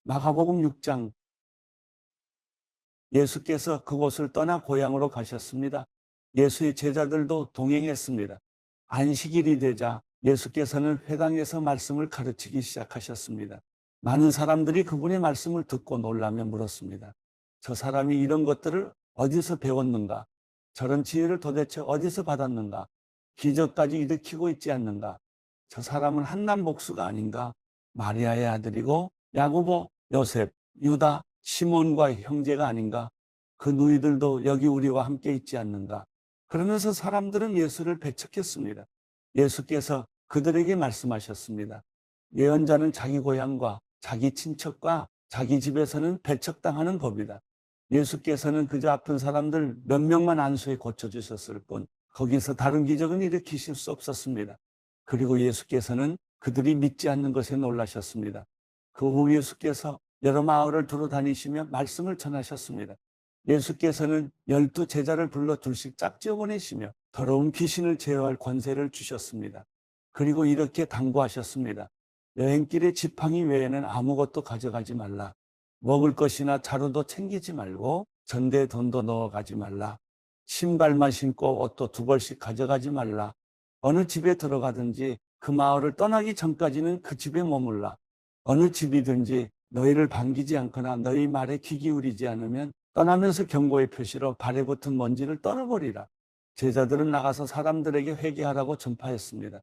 마가복음 6장, 예수께서 그곳을 떠나 고향으로 가셨습니다. 예수의 제자들도 동행했습니다. 안식일이 되자 예수께서는 회당에서 말씀을 가르치기 시작하셨습니다. 많은 사람들이 그분의 말씀을 듣고 놀라며 물었습니다. 저 사람이 이런 것들을 어디서 배웠는가? 저런 지혜를 도대체 어디서 받았는가? 기적까지 일으키고 있지 않는가? 저 사람은 한남 목수가 아닌가? 마리아의 아들이고 야고보, 요셉, 유다, 시몬과 형제가 아닌가? 그 누이들도 여기 우리와 함께 있지 않는가? 그러면서 사람들은 예수를 배척했습니다. 예수께서 그들에게 말씀하셨습니다. 예언자는 자기 고향과 자기 친척과 자기 집에서는 배척당하는 법이다. 예수께서는 그저 아픈 사람들 몇 명만 안수해 고쳐주셨을 뿐 거기서 다른 기적은 일으키실 수 없었습니다. 그리고 예수께서는 그들이 믿지 않는 것에 놀라셨습니다. 그 후 예수께서 여러 마을을 두루 다니시며 말씀을 전하셨습니다. 예수께서는 12 제자를 불러 둘씩 짝지어 보내시며 더러운 귀신을 제어할 권세를 주셨습니다. 그리고 이렇게 당부하셨습니다. 여행길에 지팡이 외에는 아무것도 가져가지 말라. 먹을 것이나 자루도 챙기지 말고 전대에 돈도 넣어가지 말라. 신발만 신고 옷도 2벌씩 가져가지 말라. 어느 집에 들어가든지 그 마을을 떠나기 전까지는 그 집에 머물라. 어느 집이든지 너희를 반기지 않거나 너희 말에 귀 기울이지 않으면 떠나면서 경고의 표시로 발에 붙은 먼지를 떨어버리라. 제자들은 나가서 사람들에게 회개하라고 전파했습니다.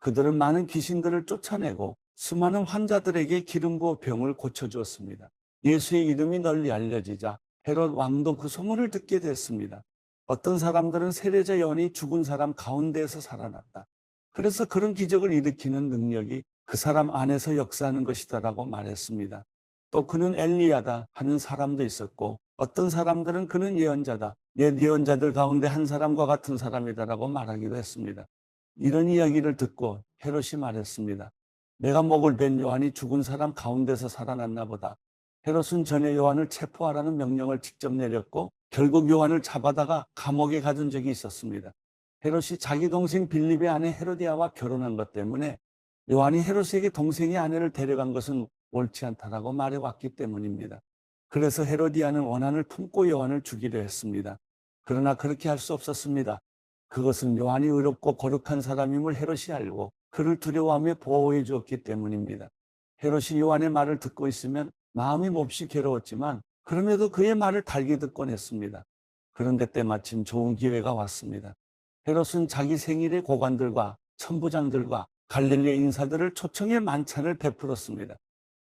그들은 많은 귀신들을 쫓아내고 수많은 환자들에게 기름 부어 병을 고쳐주었습니다. 예수의 이름이 널리 알려지자 헤롯 왕도 그 소문을 듣게 됐습니다. 어떤 사람들은 세례자 요한이 죽은 사람 가운데에서 살아났다. 그래서 그런 기적을 일으키는 능력이 그 사람 안에서 역사하는 것이다라고 말했습니다. 또 그는 엘리야다 하는 사람도 있었고 어떤 사람들은 그는 예언자다. 옛 예언자들 가운데 한 사람과 같은 사람이다라고 말하기도 했습니다. 이런 이야기를 듣고 헤롯이 말했습니다. 내가 목을 벤 요한이 죽은 사람 가운데서 살아났나 보다. 헤롯은 전에 요한을 체포하라는 명령을 직접 내렸고 결국 요한을 잡아다가 감옥에 가둔 적이 있었습니다. 헤롯이 자기 동생 빌립의 아내 헤로디아와 결혼한 것 때문에 요한이 헤롯에게 동생의 아내를 데려간 것은 옳지 않다라고 말해왔기 때문입니다. 그래서 헤로디아는 원한을 품고 요한을 죽이려 했습니다. 그러나 그렇게 할 수 없었습니다. 그것은 요한이 의롭고 거룩한 사람임을 헤롯이 알고 그를 두려워하며 보호해 주었기 때문입니다. 헤롯이 요한의 말을 듣고 있으면 마음이 몹시 괴로웠지만 그럼에도 그의 말을 달게 듣곤 했습니다. 그런데 때마침 좋은 기회가 왔습니다. 헤롯은 자기 생일에 고관들과 천부장들과 갈릴리 인사들을 초청해 만찬을 베풀었습니다.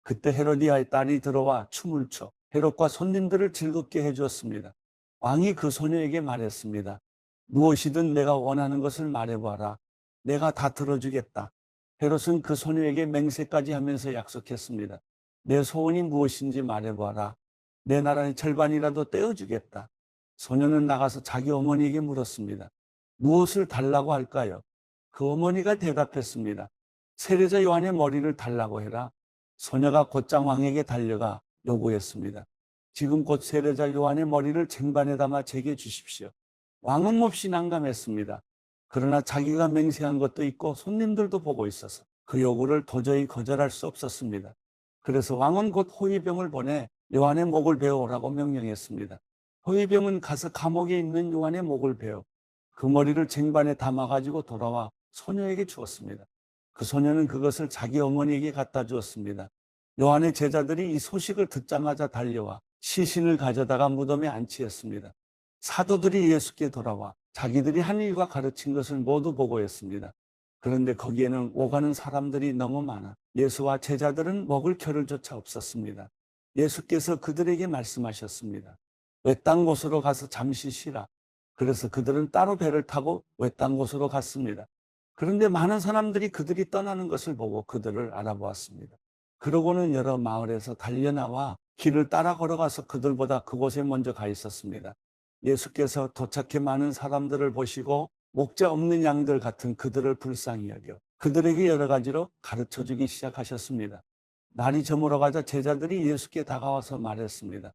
그때 헤로디아의 딸이 들어와 춤을 춰 헤롯과 손님들을 즐겁게 해주었습니다. 왕이 그 소녀에게 말했습니다. 무엇이든 내가 원하는 것을 말해봐라. 내가 다 들어주겠다. 헤롯은 그 소녀에게 맹세까지 하면서 약속했습니다. 내 소원이 무엇인지 말해봐라. 내 나라의 절반이라도 떼어주겠다. 소녀는 나가서 자기 어머니에게 물었습니다. 무엇을 달라고 할까요? 그 어머니가 대답했습니다. 세례자 요한의 머리를 달라고 해라. 소녀가 곧장 왕에게 달려가 요구했습니다. 지금 곧 세례자 요한의 머리를 쟁반에 담아 제게 주십시오. 왕은 몹시 난감했습니다. 그러나 자기가 맹세한 것도 있고 손님들도 보고 있어서 그 요구를 도저히 거절할 수 없었습니다. 그래서 왕은 곧 호위병을 보내 요한의 목을 베어오라고 명령했습니다. 호위병은 가서 감옥에 있는 요한의 목을 베어 그 머리를 쟁반에 담아가지고 돌아와 소녀에게 주었습니다. 그 소녀는 그것을 자기 어머니에게 갖다 주었습니다. 요한의 제자들이 이 소식을 듣자마자 달려와 시신을 가져다가 무덤에 안치했습니다. 사도들이 예수께 돌아와 자기들이 한 일과 가르친 것을 모두 보고했습니다. 그런데 거기에는 오가는 사람들이 너무 많아 예수와 제자들은 먹을 겨를조차 없었습니다. 예수께서 그들에게 말씀하셨습니다. 외딴 곳으로 가서 잠시 쉬라. 그래서 그들은 따로 배를 타고 외딴 곳으로 갔습니다. 그런데 많은 사람들이 그들이 떠나는 것을 보고 그들을 알아보았습니다. 그러고는 여러 마을에서 달려나와 길을 따라 걸어가서 그들보다 그곳에 먼저 가 있었습니다. 예수께서 도착해 많은 사람들을 보시고 목자 없는 양들 같은 그들을 불쌍히 여겨 그들에게 여러 가지로 가르쳐주기 시작하셨습니다. 날이 저물어가자 제자들이 예수께 다가와서 말했습니다.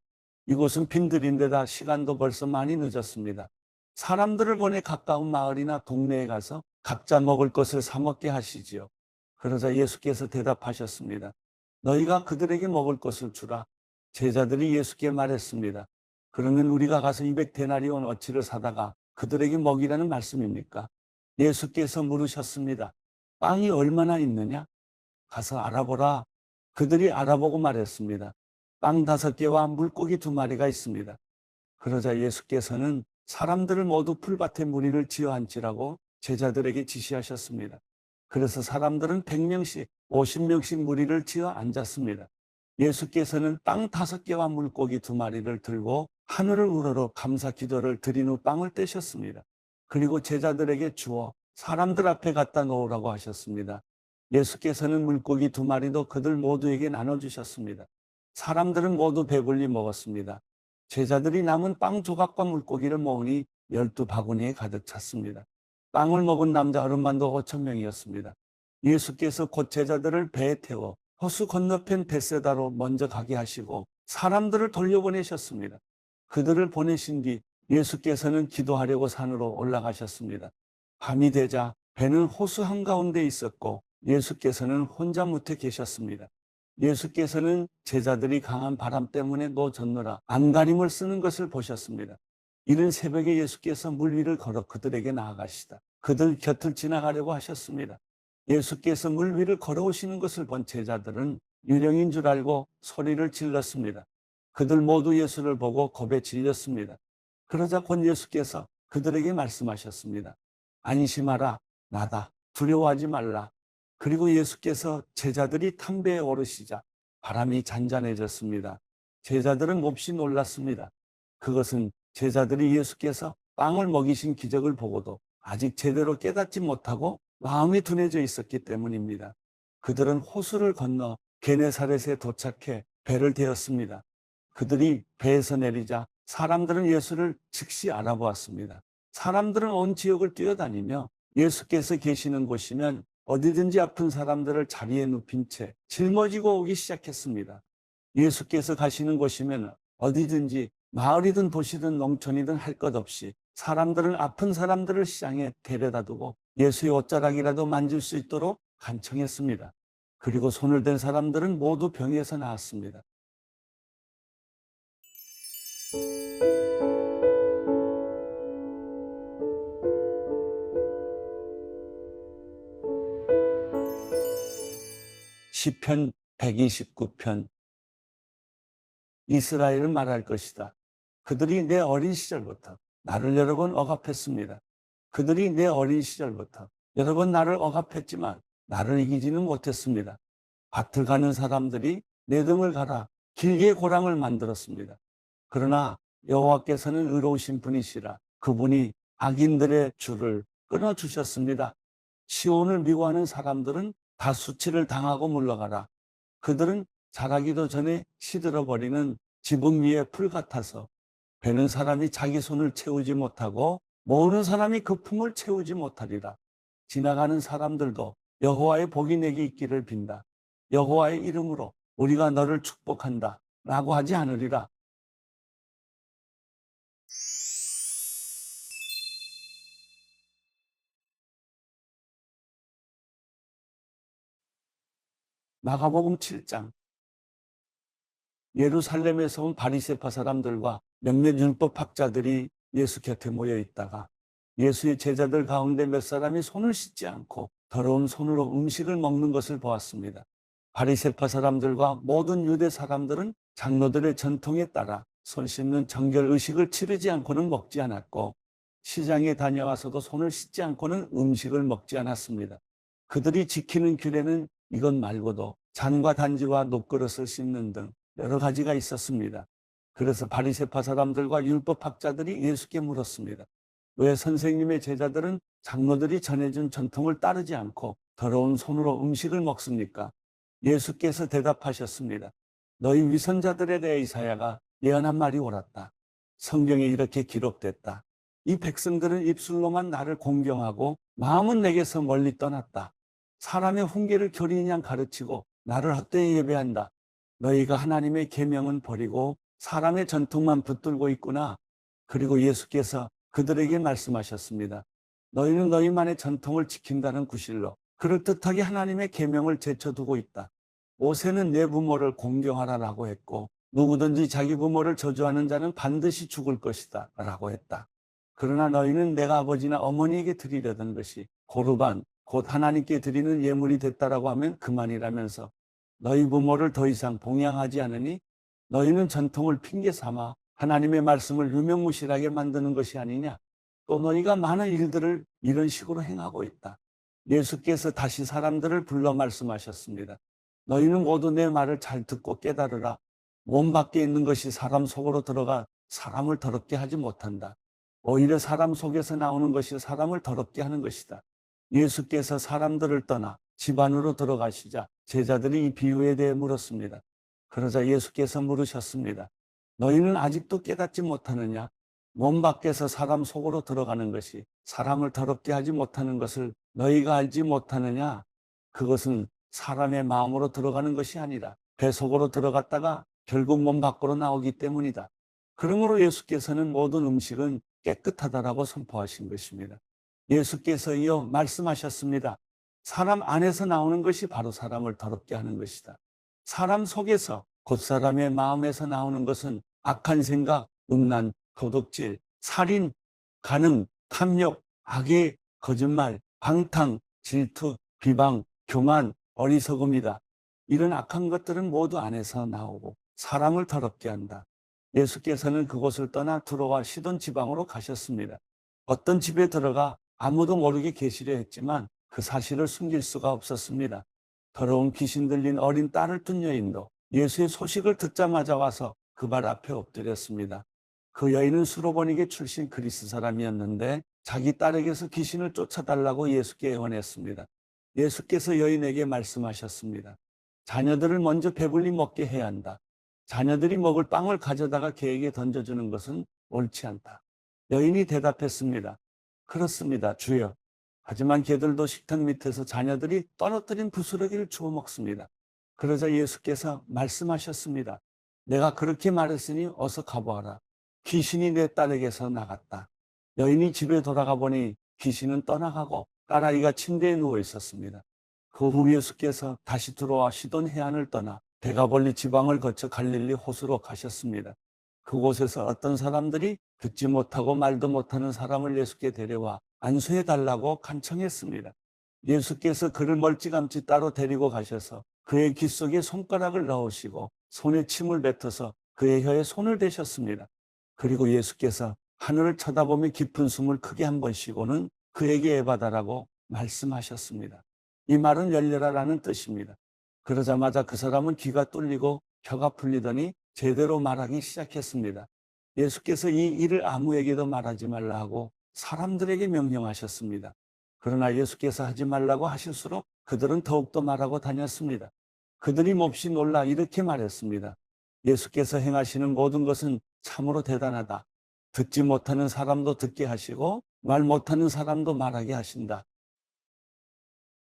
이곳은 빈들인데다 시간도 벌써 많이 늦었습니다. 사람들을 보내 가까운 마을이나 동네에 가서 각자 먹을 것을 사 먹게 하시지요. 그러자 예수께서 대답하셨습니다. 너희가 그들에게 먹을 것을 주라. 제자들이 예수께 말했습니다. 그러면 우리가 가서 200데나리온 어치를 사다가 그들에게 먹이라는 말씀입니까? 예수께서 물으셨습니다. 빵이 얼마나 있느냐? 가서 알아보라. 그들이 알아보고 말했습니다. 빵 5개와 물고기 2마리가 있습니다. 그러자 예수께서는 사람들을 모두 풀밭에 무리를 지어 앉히라고 제자들에게 지시하셨습니다. 그래서 사람들은 100명씩, 50명씩 무리를 지어 앉았습니다. 예수께서는 빵 5개와 물고기 2마리를 들고 하늘을 우러러 감사 기도를 드린 후 빵을 떼셨습니다. 그리고 제자들에게 주어 사람들 앞에 갖다 놓으라고 하셨습니다. 예수께서는 물고기 2마리도 그들 모두에게 나눠주셨습니다. 사람들은 모두 배불리 먹었습니다. 제자들이 남은 빵 조각과 물고기를 모으니 12바구니에 가득 찼습니다. 빵을 먹은 남자 어른만도 5,000명이었습니다. 예수께서 곧 제자들을 배에 태워 호수 건너편 벳세다로 먼저 가게 하시고 사람들을 돌려보내셨습니다. 그들을 보내신 뒤 예수께서는 기도하려고 산으로 올라가셨습니다. 밤이 되자 배는 호수 한가운데 있었고 예수께서는 혼자 무태 계셨습니다. 예수께서는 제자들이 강한 바람 때문에 노젓느라 안간힘을 쓰는 것을 보셨습니다. 이른 새벽에 예수께서 물 위를 걸어 그들에게 나아가시다 그들 곁을 지나가려고 하셨습니다. 예수께서 물 위를 걸어오시는 것을 본 제자들은 유령인 줄 알고 소리를 질렀습니다. 그들 모두 예수를 보고 겁에 질렸습니다. 그러자 곧 예수께서 그들에게 말씀하셨습니다. 안심하라, 나다. 두려워하지 말라. 그리고 예수께서 제자들이 탄 배에 오르시자 바람이 잔잔해졌습니다. 제자들은 몹시 놀랐습니다. 그것은 제자들이 예수께서 빵을 먹이신 기적을 보고도 아직 제대로 깨닫지 못하고 마음이 둔해져 있었기 때문입니다. 그들은 호수를 건너 게네사렛에 도착해 배를 태웠습니다. 그들이 배에서 내리자 사람들은 예수를 즉시 알아보았습니다. 사람들은 온 지역을 뛰어다니며 예수께서 계시는 곳이면 어디든지 아픈 사람들을 자리에 눕힌 채 짊어지고 오기 시작했습니다. 예수께서 가시는 곳이면 어디든지 마을이든 도시든 농촌이든 할 것 없이 사람들은 아픈 사람들을 시장에 데려다 두고 예수의 옷자락이라도 만질 수 있도록 간청했습니다. 그리고 손을 댄 사람들은 모두 병에서 나았습니다. 시편 129편. 이스라엘은 말할 것이다. 그들이 내 어린 시절부터 나를 여러 번 억압했습니다. 그들이 내 어린 시절부터 여러 번 나를 억압했지만 나를 이기지는 못했습니다. 밭을 가는 사람들이 내 등을 갈아 길게 고랑을 만들었습니다. 그러나 여호와께서는 의로우신 분이시라. 그분이 악인들의 줄을 끊어주셨습니다. 시온을 미워하는 사람들은 다 수치를 당하고 물러가라. 그들은 자라기도 전에 시들어버리는 지붕 위의 풀 같아서 베는 사람이 자기 손을 채우지 못하고 모으는 사람이 그 품을 채우지 못하리라. 지나가는 사람들도 여호와의 복이 내게 있기를 빈다. 여호와의 이름으로 우리가 너를 축복한다 라고 하지 않으리라. 마가복음 7장. 예루살렘에서 온 바리새파 사람들과 몇몇 율법학자들이 예수 곁에 모여 있다가 예수의 제자들 가운데 몇 사람이 손을 씻지 않고 더러운 손으로 음식을 먹는 것을 보았습니다. 바리새파 사람들과 모든 유대 사람들은 장로들의 전통에 따라 손 씻는 정결 의식을 치르지 않고는 먹지 않았고 시장에 다녀와서도 손을 씻지 않고는 음식을 먹지 않았습니다. 그들이 지키는 규례는 이것 말고도 잔과 단지와 녹그릇을 씻는 등 여러 가지가 있었습니다. 그래서 바리새파 사람들과 율법학자들이 예수께 물었습니다. 왜 선생님의 제자들은 장로들이 전해준 전통을 따르지 않고 더러운 손으로 음식을 먹습니까? 예수께서 대답하셨습니다. 너희 위선자들에 대해 이사야가 예언한 말이 옳았다. 성경에 이렇게 기록됐다. 이 백성들은 입술로만 나를 공경하고 마음은 내게서 멀리 떠났다. 사람의 훈계를 교리인 가르치고 나를 헛되이 예배한다. 너희가 하나님의 계명은 버리고 사람의 전통만 붙들고 있구나. 그리고 예수께서 그들에게 말씀하셨습니다. 너희는 너희만의 전통을 지킨다는 구실로 그럴듯하게 하나님의 계명을 제쳐두고 있다. 모세는 내 부모를 공경하라라고 했고 누구든지 자기 부모를 저주하는 자는 반드시 죽을 것이다 라고 했다. 그러나 너희는 내가 아버지나 어머니에게 드리려던 것이 고르반 곧 하나님께 드리는 예물이 됐다라고 하면 그만이라면서 너희 부모를 더 이상 봉양하지 않으니 너희는 전통을 핑계 삼아 하나님의 말씀을 유명무실하게 만드는 것이 아니냐. 또 너희가 많은 일들을 이런 식으로 행하고 있다. 예수께서 다시 사람들을 불러 말씀하셨습니다. 너희는 모두 내 말을 잘 듣고 깨달으라. 몸 밖에 있는 것이 사람 속으로 들어가 사람을 더럽게 하지 못한다. 오히려 사람 속에서 나오는 것이 사람을 더럽게 하는 것이다. 예수께서 사람들을 떠나 집 안으로 들어가시자 제자들이 이 비유에 대해 물었습니다. 그러자 예수께서 물으셨습니다. 너희는 아직도 깨닫지 못하느냐? 몸 밖에서 사람 속으로 들어가는 것이 사람을 더럽게 하지 못하는 것을 너희가 알지 못하느냐? 그것은 사람의 마음으로 들어가는 것이 아니라 배 속으로 들어갔다가 결국 몸 밖으로 나오기 때문이다. 그러므로 예수께서는 모든 음식은 깨끗하다라고 선포하신 것입니다. 예수께서 이어 말씀하셨습니다. 사람 안에서 나오는 것이 바로 사람을 더럽게 하는 것이다. 사람 속에서 곧 사람의 마음에서 나오는 것은 악한 생각, 음란, 도둑질, 살인, 간음, 탐욕, 악의, 거짓말, 방탕, 질투, 비방, 교만, 어리석음이다. 이런 악한 것들은 모두 안에서 나오고 사람을 더럽게 한다. 예수께서는 그곳을 떠나 두로와 시돈 지방으로 가셨습니다. 어떤 집에 들어가 아무도 모르게 계시려 했지만 그 사실을 숨길 수가 없었습니다. 더러운 귀신 들린 어린 딸을 둔 여인도 예수의 소식을 듣자마자 와서 그 발 앞에 엎드렸습니다. 그 여인은 수로보니게 출신 그리스 사람이었는데 자기 딸에게서 귀신을 쫓아달라고 예수께 애원했습니다. 예수께서 여인에게 말씀하셨습니다. 자녀들을 먼저 배불리 먹게 해야 한다. 자녀들이 먹을 빵을 가져다가 개에게 던져주는 것은 옳지 않다. 여인이 대답했습니다. 그렇습니다, 주여. 하지만 개들도 식탁 밑에서 자녀들이 떨어뜨린 부스러기를 주워 먹습니다. 그러자 예수께서 말씀하셨습니다. 내가 그렇게 말했으니 어서 가보아라. 귀신이 내 딸에게서 나갔다. 여인이 집에 돌아가 보니 귀신은 떠나가고 딸아이가 침대에 누워 있었습니다. 그 후 예수께서 다시 들어와 시돈 해안을 떠나 데가볼리 지방을 거쳐 갈릴리 호수로 가셨습니다. 그곳에서 어떤 사람들이 듣지 못하고 말도 못하는 사람을 예수께 데려와 안수해 달라고 간청했습니다. 예수께서 그를 멀찌감치 따로 데리고 가셔서 그의 귀 속에 손가락을 넣으시고 손에 침을 뱉어서 그의 혀에 손을 대셨습니다. 그리고 예수께서 하늘을 쳐다보며 깊은 숨을 크게 한 번 쉬고는 그에게 애받아라고 말씀하셨습니다. 이 말은 열려라라는 뜻입니다. 그러자마자 그 사람은 귀가 뚫리고 혀가 풀리더니 제대로 말하기 시작했습니다. 예수께서 이 일을 아무에게도 말하지 말라 하고 사람들에게 명령하셨습니다. 그러나 예수께서 하지 말라고 하실수록 그들은 더욱더 말하고 다녔습니다. 그들이 몹시 놀라 이렇게 말했습니다. 예수께서 행하시는 모든 것은 참으로 대단하다. 듣지 못하는 사람도 듣게 하시고 말 못하는 사람도 말하게 하신다.